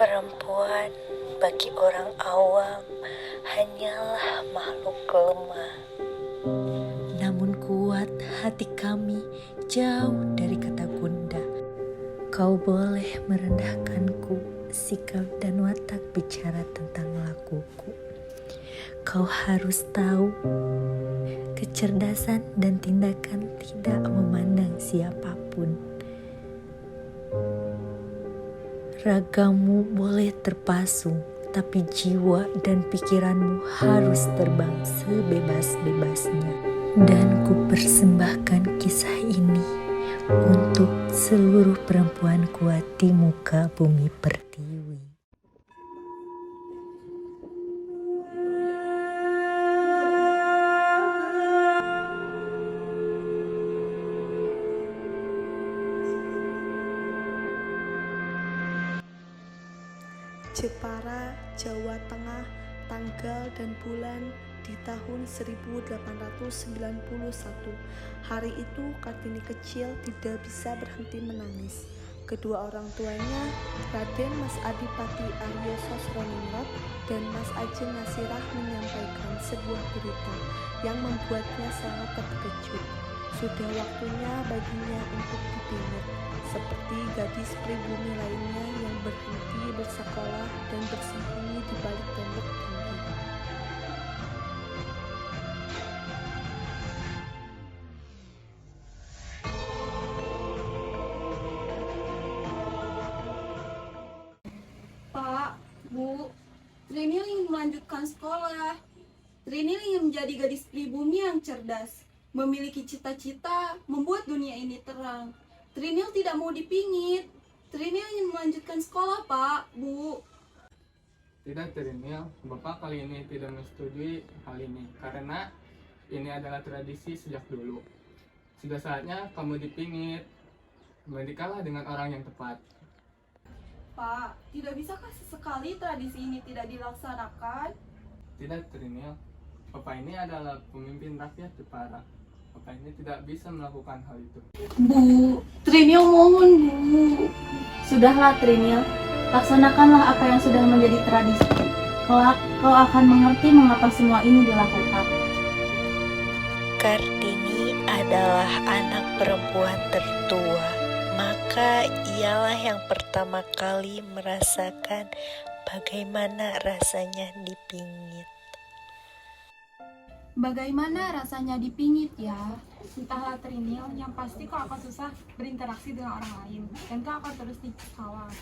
Perempuan bagi orang awam hanyalah makhluk lemah. Namun kuat hati kami jauh dari kata gundah. Kau boleh merendahkanku, sikap dan watak bicara tentang lakuku. Kau harus tahu, kecerdasan dan tindakan tidak memandang siapapun. Ragamu boleh terpasung, tapi jiwa dan pikiranmu harus terbang sebebas-bebasnya. Dan ku persembahkan kisah ini untuk seluruh perempuan kuat di muka bumi pertiwi. Jepara, Jawa Tengah, tanggal dan bulan di tahun 1891. Hari itu Kartini kecil tidak bisa berhenti menangis. Kedua orang tuanya, Raden Mas Adipati Aryo Sosroningrat dan Mas Ajeng Nasirah, menyampaikan sebuah berita yang membuatnya sangat terkejut. Sudah waktunya baginya untuk dipingit, seperti gadis pribumi lainnya yang berhenti bersekolah dan bersembunyi di balik tembok tinggi. Pak, Bu, Trinil ingin melanjutkan sekolah. Trinil ingin menjadi gadis pribumi yang cerdas, memiliki cita-cita, membuat dunia ini terang. Trinil tidak mau dipingit. Trinil ingin melanjutkan sekolah, Pak, Bu. Tidak, Trinil, Bapak kali ini tidak menyetujui hal ini karena ini adalah tradisi sejak dulu. Sudah saatnya kamu dipingit. Menikahlah dengan orang yang tepat. Pak, tidak bisakah sesekali tradisi ini tidak dilaksanakan? Tidak, Trinil, Bapak ini adalah pemimpin rakyat Jepara. Bapak ini tidak bisa melakukan hal itu. Bu, Trinil mohon, Bu. Sudahlah Trinil, laksanakanlah apa yang sudah menjadi tradisi. Kelak kau akan mengerti mengapa semua ini dilakukan. Kartini adalah anak perempuan tertua, maka ialah yang pertama kali merasakan bagaimana rasanya dipingit. Bagaimana rasanya dipingit ya? Entahlah Trinil, yang pasti kau akan susah berinteraksi dengan orang lain dan kau akan terus dikawal.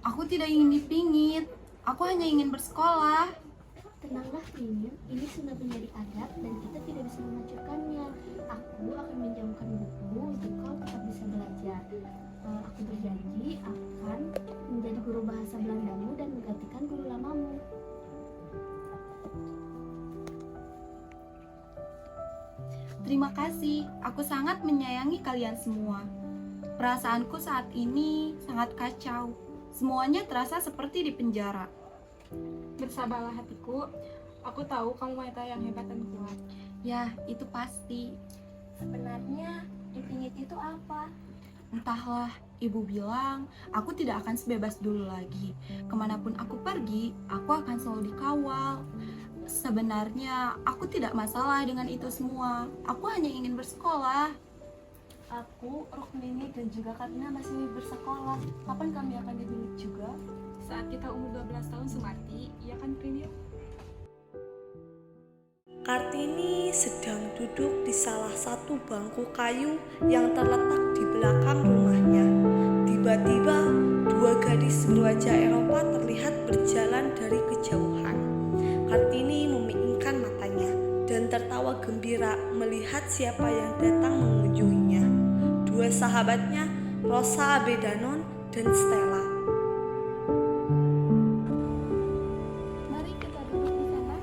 Aku tidak ingin dipingit, aku hanya ingin bersekolah. Tenanglah Trinil, ini sudah menjadi adat dan kita tidak bisa menghancurkannya. Aku akan menjauhkan buku untuk kau tetap bisa belajar. Aku berjanji akan menjadi guru bahasa Belandamu dan menggantikan guru lamamu. Terima kasih, aku sangat menyayangi kalian semua. Perasaanku saat ini sangat kacau. Semuanya terasa seperti di penjara. Bersabarlah hatiku, aku tahu kamu wanita yang hebat dan kuat. Ya, itu pasti. Sebenarnya dipingit itu apa? Entahlah, ibu bilang aku tidak akan sebebas dulu lagi. Kemanapun aku pergi, aku akan selalu dikawal. Sebenarnya aku tidak masalah dengan itu semua. Aku hanya ingin bersekolah. Aku, Rukmini dan juga Karina masih bersekolah. Kapan kami akan dipingit juga? Saat kita umur 12 tahun semati, iya kan Trinil? Kartini sedang duduk di salah satu bangku kayu yang terletak di belakang rumahnya. Tiba-tiba, dua gadis berwajah Eropa terlihat berjalan dari kejauhan. Kartini memikirkan matanya dan tertawa gembira melihat siapa yang datang mengunjunginya. Dua sahabatnya, Rosa Abedanon dan Stella. Mari kita duduk di sana.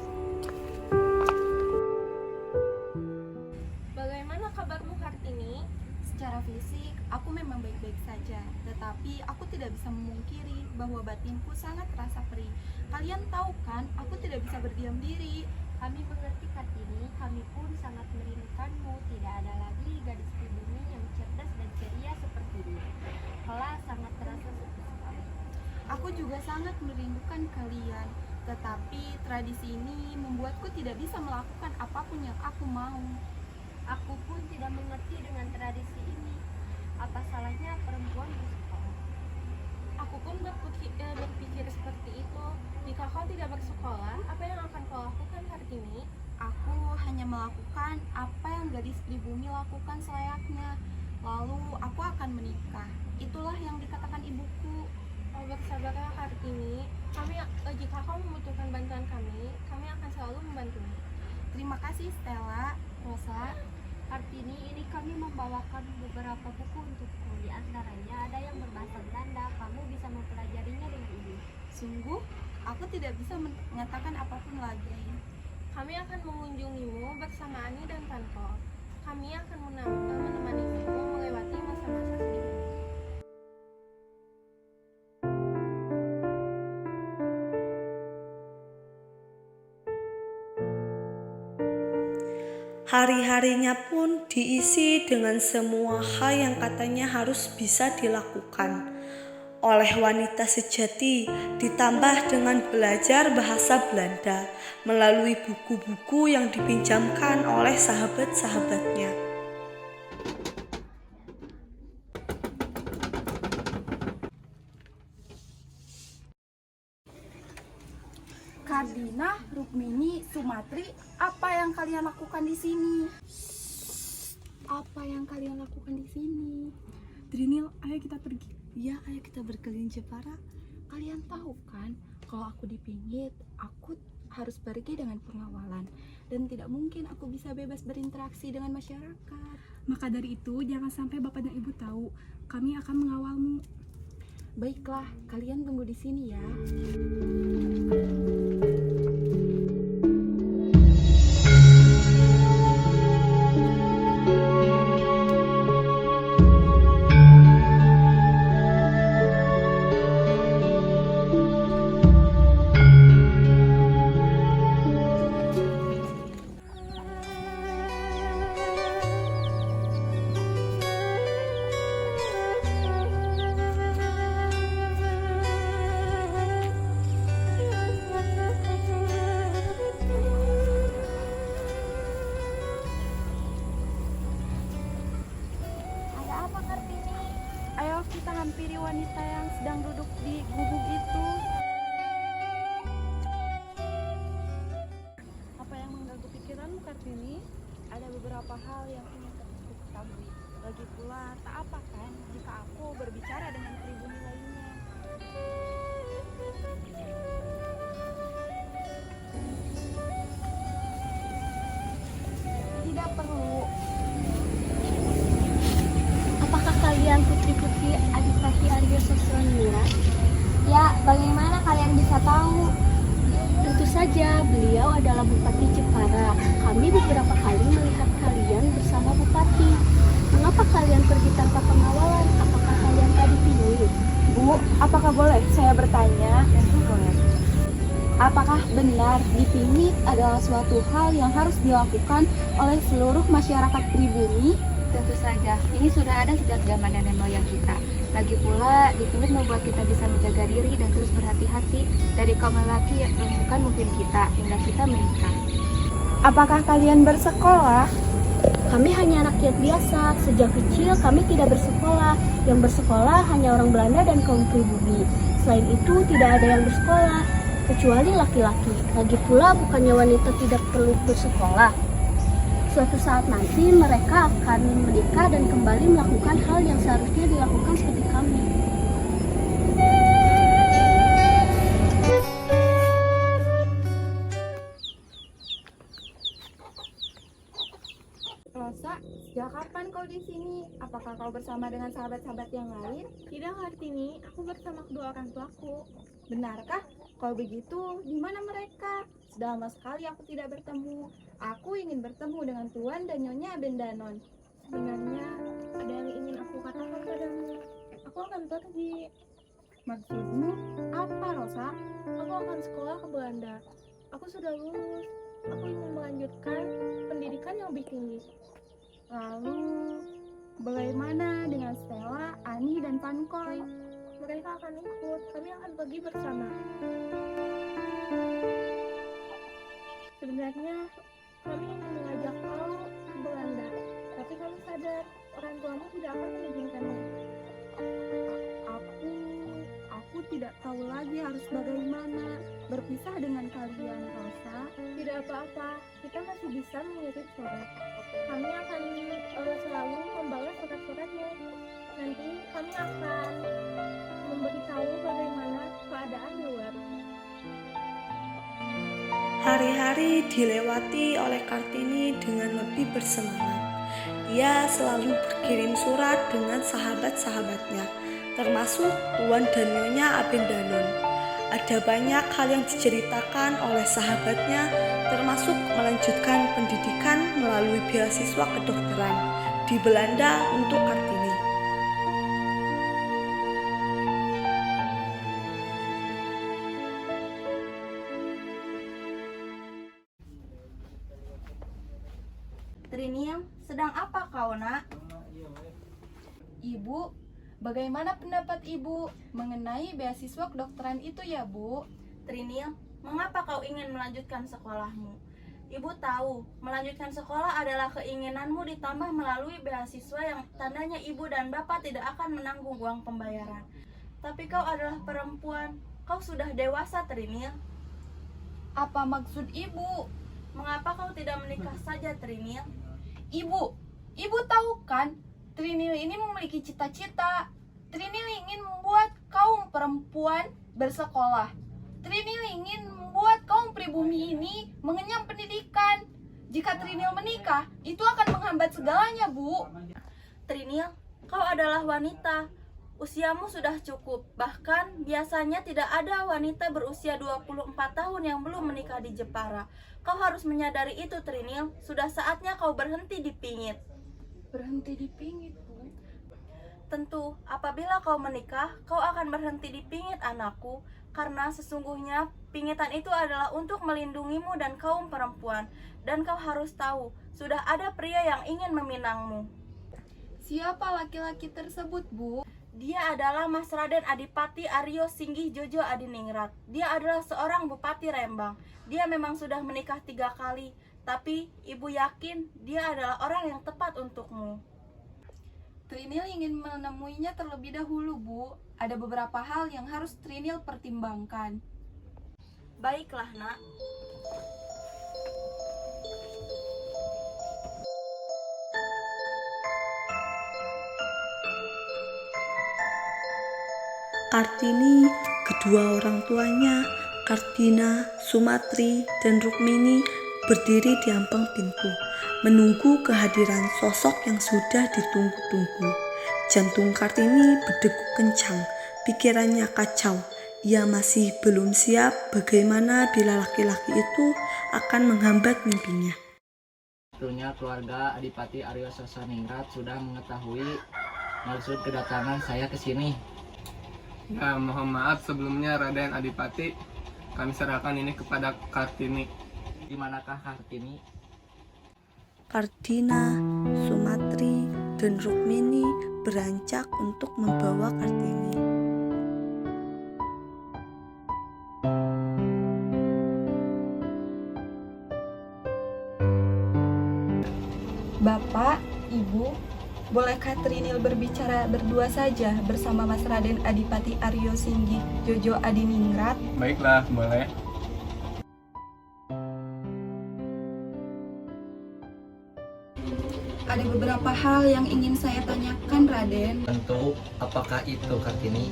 Bagaimana kabarmu Kartini? Secara fisik, aku memang baik-baik saja. Tetapi aku tidak bisa memungkiri bahwa batinku sangat terasa perih. Kalian tahu kan, aku tidak bisa berdiam diri. Kami mengerti Kartini, kami pun sangat merindukanmu. Tidak ada lagi gadis pribumi yang cerdas dan ceria sepertimu. Kelak sangat terasa sepi sekali. Aku Aku juga sangat merindukan kalian, tetapi tradisi ini membuatku tidak bisa melakukan apapun yang aku mau. Aku pun tidak mengerti dengan tradisi ini. Apa salahnya perempuan bersekolah? Aku pun berpikir seperti itu. Jika kau tidak bersekolah, apa yang akan kau lakukan Kartini? Aku hanya melakukan apa yang gadis pribumi lakukan selayaknya. Lalu aku akan menikah. Itulah yang dikatakan ibuku. Oh, bersabarlah Kartini. Jika kau membutuhkan bantuan kami akan selalu membantumu. Terima kasih Stella, Rosa. Kartini, ini kami membawakan beberapa buku untukku. Di antaranya ada yang berbahasa Belanda. Kamu bisa mempelajarinya dengan ini. Sungguh, aku tidak bisa mengatakan apapun lagi. Kami akan mengunjungimu bersama Ani dan Tanko. Kami akan menemanimu melewati masa-masa sedihmu. Hari-harinya pun diisi dengan semua hal yang katanya harus bisa dilakukan oleh wanita sejati, ditambah dengan belajar bahasa Belanda melalui buku-buku yang dipinjamkan oleh sahabat-sahabatnya. Kardina, Rukmini, Sumatri, apa yang kalian lakukan di sini? Apa yang kalian lakukan di sini? Trinil, ayo kita pergi. Ya, ayo kita berkeliling Jepara. Kalian tahu kan, kalau aku dipingit, aku harus pergi dengan pengawalan. Dan tidak mungkin aku bisa bebas berinteraksi dengan masyarakat. Maka dari itu, jangan sampai bapak dan ibu tahu. Kami akan mengawalmu. Baiklah, kalian tunggu di sini ya. Ayo kita hampiri wanita yang sedang duduk di gubuk itu. Apa yang mengganggu pikiranmu Kartini? Ada beberapa hal yang ingin aku ketahui. Lagi pula, tak apa kan jika aku berbicara dengan pribumi lainnya. Tidak perlu. Apakah kalian putri-putri Adipati Arya Sosroningrat? Ya, bagaimana kalian bisa tahu? Tentu saja, beliau adalah Bupati Jepara. Kami beberapa kali melihat kalian bersama Bupati. Mengapa kalian pergi tanpa pengawalan? Apakah kalian tadi dipingit? Bu, apakah boleh saya bertanya? Boleh. Apakah benar dipingit adalah suatu hal yang harus dilakukan oleh seluruh masyarakat pribumi? Tentu saja, ini sudah ada sejak zaman nenek moyang kita. Lagi pula, dipingit membuat kita bisa menjaga diri dan terus berhati-hati dari kaum lelaki yang bukan mungkin kita hingga kita menikah. Apakah kalian bersekolah? Kami hanya rakyat biasa. Sejak kecil kami tidak bersekolah. Yang bersekolah hanya orang Belanda dan kaum pribumi. Selain itu tidak ada yang bersekolah, kecuali laki-laki. Lagi pula bukannya wanita tidak perlu bersekolah. Suatu saat nanti mereka akan menikah dan kembali melakukan hal yang seharusnya dilakukan seperti kami. Rosa, sejak kapan kau di sini? Apakah kau bersama dengan sahabat-sahabat yang lain? Tidak Kartini, aku bersama kedua orang tuaku. Benarkah? Kalau begitu, di mana mereka? Sudah lama sekali aku tidak bertemu. Aku ingin bertemu dengan Tuan dan Nyonya Bendanon. Sebenarnya ada yang ingin aku katakan padamu. Aku akan pergi. Maksudmu apa, Rosa? Aku akan sekolah ke Belanda. Aku sudah lulus. Aku ingin melanjutkan pendidikan yang lebih tinggi. Lalu, bagaimana dengan Stella, Ani, dan Pankoy? Mereka akan ikut. Kami akan pergi bersama. Sebenarnya kami ingin mengajak kau ke Belanda, tapi kami sadar orang tuamu tidak akan mengizinkanmu. Aku tidak tahu lagi harus bagaimana berpisah dengan kalian, Rosa. Tidak apa-apa, kita masih bisa mengirim surat. Kami akan selalu membalas surat-suratnya. Nanti kami akan memberitahu bagaimana keadaan di luar. Hari-hari dilewati oleh Kartini dengan lebih bersemangat. Ia selalu berkirim surat dengan sahabat-sahabatnya, termasuk Tuan dan Nyonya Abendanon. Ada banyak hal yang diceritakan oleh sahabatnya, termasuk melanjutkan pendidikan melalui beasiswa kedokteran di Belanda untuk Kartini. Trinium, sedang apa kau, Nak? Ibu, bagaimana pendapat Ibu mengenai beasiswa kedokteran itu ya, Bu? Trinium, mengapa kau ingin melanjutkan sekolahmu? Ibu tahu, melanjutkan sekolah adalah keinginanmu ditambah melalui beasiswa yang tandanya ibu dan bapak tidak akan menanggung uang pembayaran. Tapi kau adalah perempuan, kau sudah dewasa, Trinium. Apa maksud Ibu? Mengapa kau tidak menikah saja, Trinium? Ibu tahu kan, Trinil ini memiliki cita-cita. Trinil ingin membuat kaum perempuan bersekolah. Trinil ingin membuat kaum pribumi ini mengenyam pendidikan. Jika Trinil menikah, itu akan menghambat segalanya, Bu. Trinium, kau adalah wanita. Usiamu sudah cukup. Bahkan biasanya tidak ada wanita berusia 24 tahun yang belum menikah di Jepara. Kau harus menyadari itu, Trinium. Sudah saatnya kau berhenti dipingit. Berhenti dipingit, Bu? Tentu, apabila kau menikah, kau akan berhenti dipingit, anakku. Karena sesungguhnya pingitan itu adalah untuk melindungimu dan kaum perempuan. Dan kau harus tahu, sudah ada pria yang ingin meminangmu. Siapa laki-laki tersebut, Bu? Dia adalah Mas Raden Adipati Aryo Singgih Jojo Adiningrat. Dia adalah seorang bupati Rembang. Dia memang sudah menikah 3 kali, tapi ibu yakin dia adalah orang yang tepat untukmu. Trinil ingin menemuinya terlebih dahulu, Bu. Ada beberapa hal yang harus Trinil pertimbangkan. Baiklah, Nak. Kartini, kedua orang tuanya, Kartina, Sumatri, dan Rukmini berdiri di ampang pintu, menunggu kehadiran sosok yang sudah ditunggu-tunggu. Jantung Kartini berdegup kencang, pikirannya kacau. Ia masih belum siap bagaimana bila laki-laki itu akan menghambat mimpinya. Tentunya keluarga Adipati Aryo Sosaningrat sudah mengetahui maksud kedatangan saya ke sini. Ya, mohon maaf sebelumnya Raden Adipati. Kami serahkan ini kepada Kartini. Di manakah Kartini? Kartina, Sumatri, dan Rukmini beranjak untuk membawa Kartini. Bapak, Ibu, bolehkah Trinil berbicara berdua saja bersama Mas Raden Adipati Aryo Singgih Jojo Adiningrat? Baiklah, boleh. Ada beberapa hal yang ingin saya tanyakan, Raden. Tentu, apakah itu Kartini?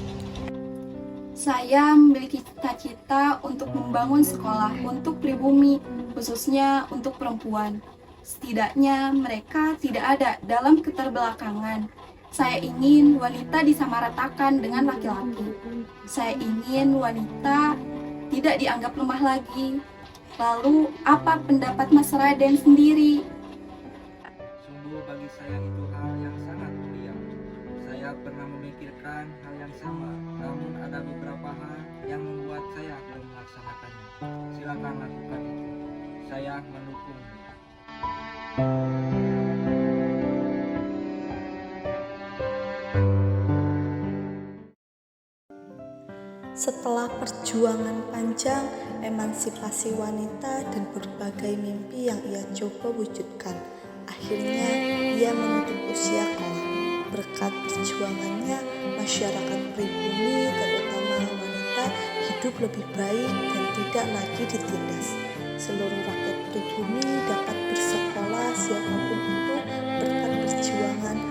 Saya memiliki cita-cita untuk membangun sekolah untuk pribumi, khususnya untuk perempuan. Setidaknya mereka tidak ada dalam keterbelakangan. Saya ingin wanita disamaratakan dengan laki-laki. Saya ingin wanita tidak dianggap lemah lagi. Lalu, apa pendapat Mas Raden sendiri? Sungguh bagi saya itu hal yang sangat mulia. Saya pernah memikirkan hal yang sama, namun ada beberapa hal yang membuat saya belum melaksanakannya. Silakan lakukan itu. Saya mendukung. Setelah perjuangan panjang, emansipasi wanita dan berbagai mimpi yang ia coba wujudkan, akhirnya ia menutup usia kelak. Berkat perjuangannya, masyarakat pribumi terutama wanita hidup lebih baik dan tidak lagi ditindas. Seluruh rakyat pribumi dapat bersekolah siapapun itu berkat perjuangan